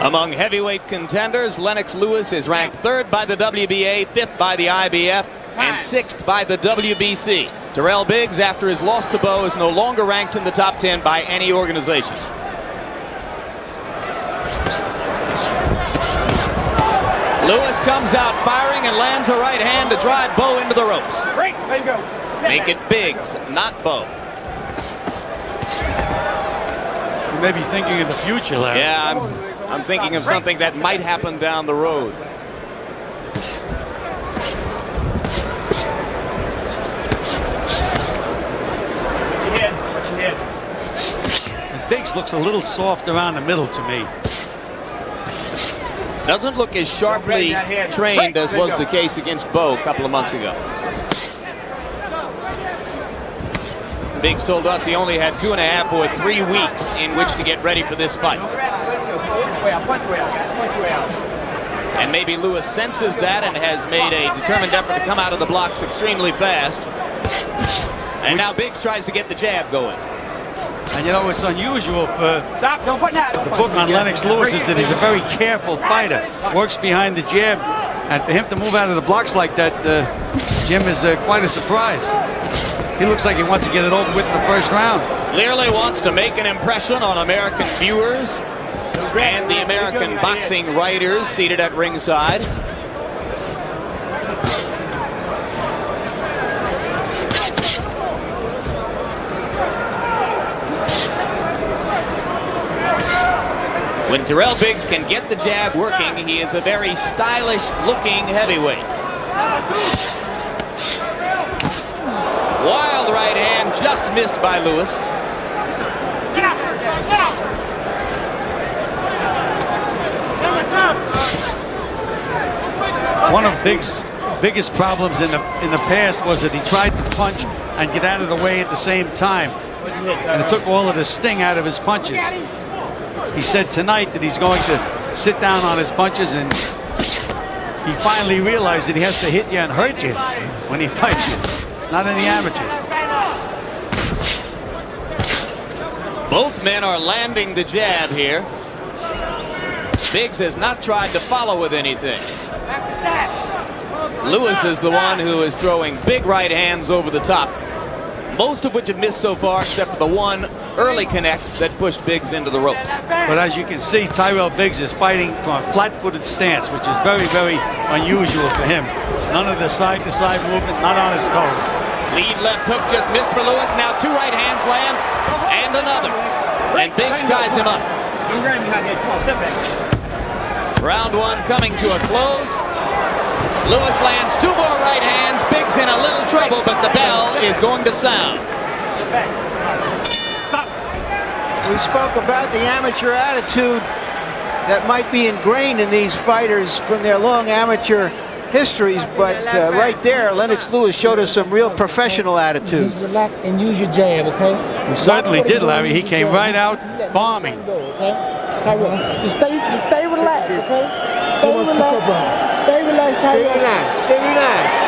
Among heavyweight contenders, Lennox Lewis is ranked 3rd by the WBA, 5th by the IBF, and 6th by the WBC. Tyrell Biggs, after his loss to Bowe, is no longer ranked in the top 10 by any organization. Lewis comes out firing and lands a right hand to drive Bowe into the ropes. Great, there you go. Make it Biggs, not Bowe. You may be thinking of the future, Larry. Yeah, I'm thinking of something that might happen down the road. What's your head? And Biggs looks a little soft around the middle to me. Doesn't look as sharply trained as was the case against Bowe a couple of months ago. Biggs told us he only had 2.5 or 3 weeks in which to get ready for this fight. And maybe Lewis senses that and has made a determined effort to come out of the blocks extremely fast. And now Biggs tries to get the jab going. And you know, it's unusual for the book on Lennox Lewis is that he's a very careful fighter. Works behind the jab. And for him to move out of the blocks like that, Jim, is quite a surprise. He looks like he wants to get it over with in the first round. Clearly wants to make an impression on American viewers and the American boxing writers seated at ringside. When Tyrell Biggs can get the jab working, he is a very stylish-looking heavyweight. Wild right hand, just missed by Lewis. One of Biggs' biggest problems in the past was that he tried to punch and get out of the way at the same time. And it took all of the sting out of his punches. He said tonight that he's going to sit down on his punches, and he finally realized that he has to hit you and hurt you when he fights you. It's not any amateurs. Both men are landing the jab here. Biggs has not tried to follow with anything. Lewis is the one who is throwing big right hands over the top, most of which have missed so far, except for the one early connect that pushed Biggs into the ropes. But as you can see, Tyrell Biggs is fighting from a flat-footed stance, which is very, very unusual for him. None of the side-to-side movement, not on his toes. Lead left hook just missed for Lewis. Now 2 right hands land, and another. And Biggs ties him up. Round 1 coming to a close. Lewis lands 2 more right hands. Biggs in a little trouble, but the bell is going to sound. We spoke about the amateur attitude that might be ingrained in these fighters from their long amateur histories, but right there, Lennox Lewis showed us some real professional attitude. Just relax and use your jab, okay? He certainly did, Larry. He came right out bombing. Just stay relaxed, okay? Stay relaxed. Stay relaxed, Tyrell. Stay relaxed.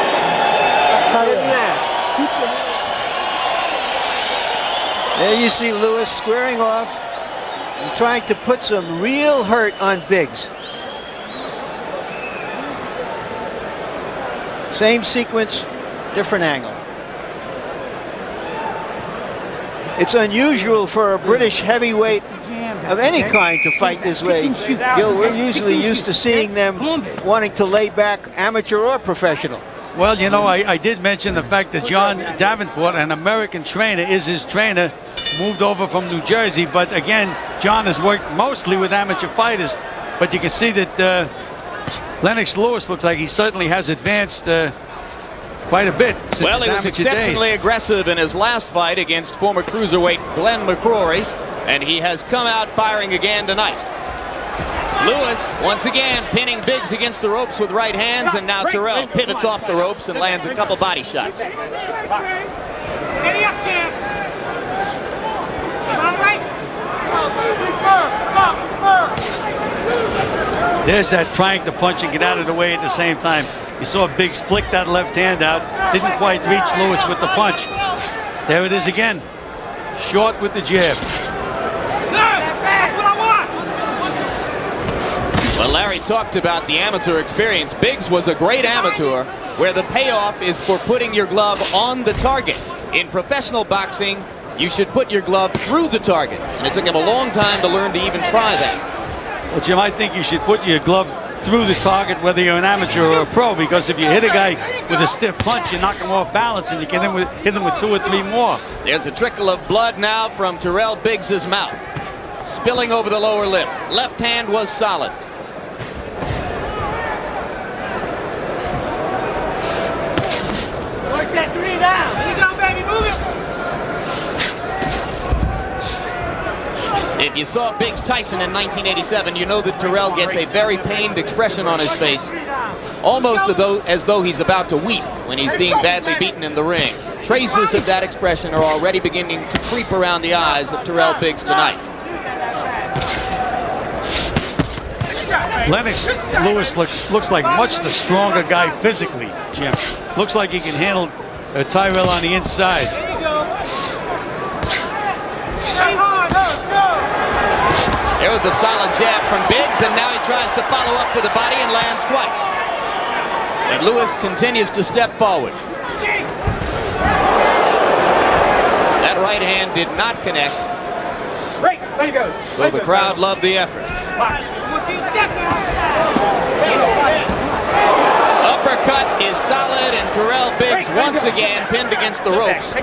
There you see Lewis squaring off and trying to put some real hurt on Biggs. Same sequence, different angle. It's unusual for a British heavyweight of any kind to fight this way. We're usually used to seeing them wanting to lay back, amateur or professional. Well, you know, I did mention the fact that John Davenport, an American trainer, is his trainer, moved over from New Jersey. But again, John has worked mostly with amateur fighters. But you can see that Lennox Lewis looks like he certainly has advanced quite a bit since well, he was amateur exceptionally days. aggressive in his last fight against former cruiserweight Glenn McCrory, and he has come out firing again tonight. Lewis, once again, pinning Biggs against the ropes with right hands, and now Tyrell pivots off the ropes and lands a couple body shots. There's that trying to punch and get out of the way at the same time. You saw Biggs flick that left hand out. Didn't quite reach Lewis with the punch. There it is again. Short with the jab. Well, Larry talked about the amateur experience. Biggs was a great amateur where the payoff is for putting your glove on the target. In professional boxing, you should put your glove through the target. And it took him a long time to learn to even try that. Well, Jim, I think you should put your glove through the target whether you're an amateur or a pro, because if you hit a guy with a stiff punch, you knock him off balance and you can hit him with 2 or 3 more. There's a trickle of blood now from Tyrell Biggs' mouth, spilling over the lower lip. Left hand was solid. Work that 3 down. Here you go, baby. Move it. If you saw Biggs Tyson in 1987, you know that Tyrell gets a very pained expression on his face, almost as though he's about to weep when he's being badly beaten in the ring. Traces of that expression are already beginning to creep around the eyes of Tyrell Biggs tonight. Lennox Lewis looks like much the stronger guy physically, Jim. Looks like he can handle Tyrell on the inside. There was a solid jab from Biggs, and now he tries to follow up to the body and lands twice. And Lewis continues to step forward. That right hand did not connect. Right, there you go. So the crowd loved the effort. Uppercut is solid, and Tyrell Biggs once again pinned against the ropes.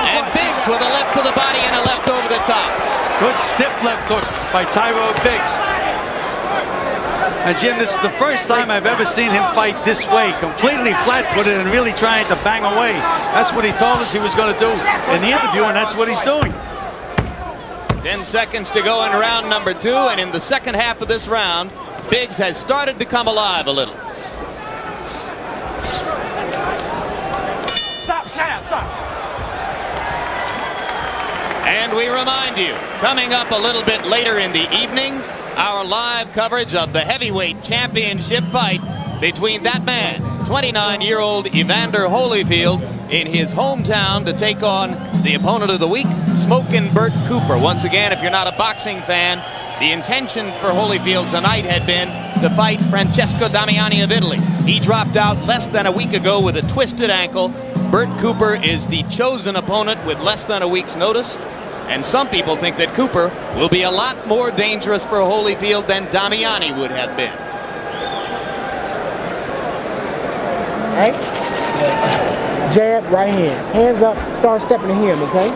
And Biggs with a left to the body and a left over the top. Good stiff left hook by Tyrell Biggs. And Jim, this is the first time I've ever seen him fight this way, completely flat-footed and really trying to bang away. That's what he told us he was going to do in the interview, and that's what he's doing. 10 seconds to go in round number 2, and in the second half of this round, Biggs has started to come alive a little. Stop, stop. And we remind you, coming up a little bit later in the evening, our live coverage of the heavyweight championship fight between that man, 29-year-old Evander Holyfield, in his hometown to take on the opponent of the week, Smokin' Bert Cooper. Once again, if you're not a boxing fan, the intention for Holyfield tonight had been to fight Francesco Damiani of Italy. He dropped out less than a week ago with a twisted ankle. Bert Cooper is the chosen opponent with less than a week's notice. And some people think that Cooper will be a lot more dangerous for Holyfield than Damiani would have been. Right? Jab, right hand. Hands up, start stepping to him, okay?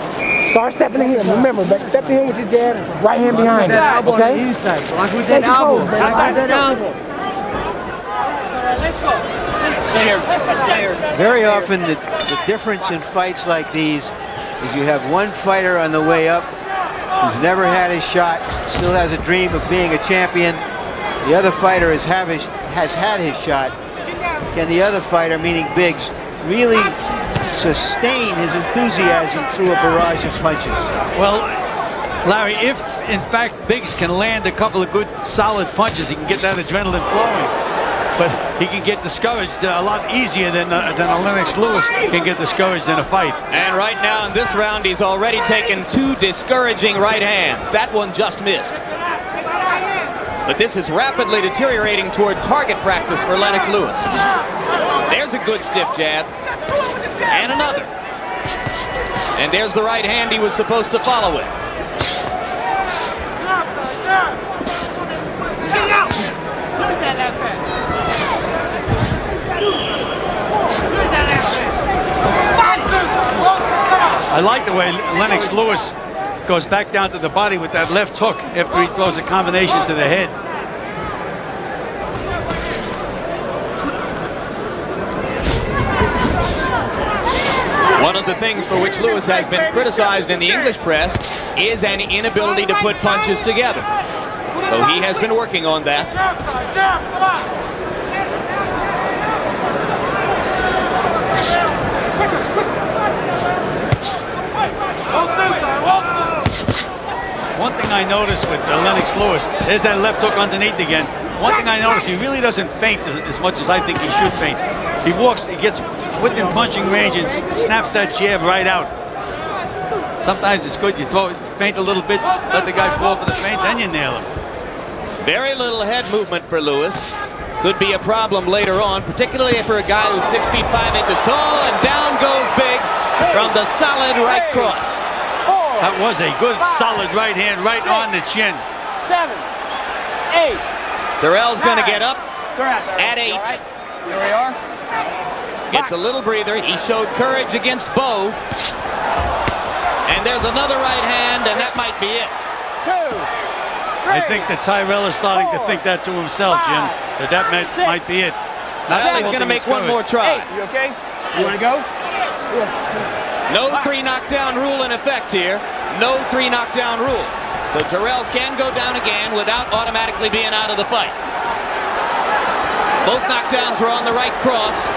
Start stepping to him. Remember, but step to him with your jab, right hand behind him, okay? Watch with that elbow. Very often the difference in fights like these is you have one fighter on the way up who's never had his shot, still has a dream of being a champion. The other fighter has had his shot. Can the other fighter, meaning Biggs, really sustain his enthusiasm through a barrage of punches? Well, Larry, if in fact Biggs can land a couple of good solid punches, he can get that adrenaline flowing. But he can get discouraged a lot easier than a Lennox Lewis can get discouraged in a fight. And right now in this round, he's already taken 2 discouraging right hands. That one just missed. But this is rapidly deteriorating toward target practice for Lennox Lewis. There's a good stiff jab. And another. And there's the right hand he was supposed to follow it. I like the way Lennox Lewis goes back down to the body with that left hook after he throws a combination to the head. One of the things for which Lewis has been criticized in the English press is an inability to put punches together. So he has been working on that. One thing I noticed with Lennox Lewis, there's that left hook underneath again. One thing I noticed, he really doesn't feint as much as I think he should feint. He walks, he gets within punching range and snaps that jab right out. Sometimes it's good you feint a little bit, let the guy fall for the feint, then you nail him. Very little head movement for Lewis. Could be a problem later on, particularly for a guy who's 6 feet 5 inches tall, and down goes Biggs from the solid right cross. That was a good, solid right hand right on the chin. 7, 8. Tyrell's going to get up at 8. Here we are. Gets a little breather. He showed courage against Bowe. And there's another right hand, and that might be it. 2, 3. I think that Tyrell is starting to think that to himself, Jim. That might be it. Well, he's going to make one more try. You okay? You want to go? No 3 knockdown rule in effect here. No 3 knockdown rule. So Tyrell can go down again without automatically being out of the fight. Both knockdowns were on the right cross.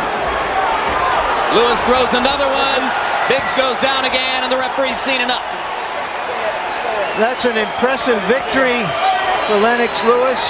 Lewis throws another one. Biggs goes down again, and the referee's seen enough. That's an impressive victory for Lennox Lewis.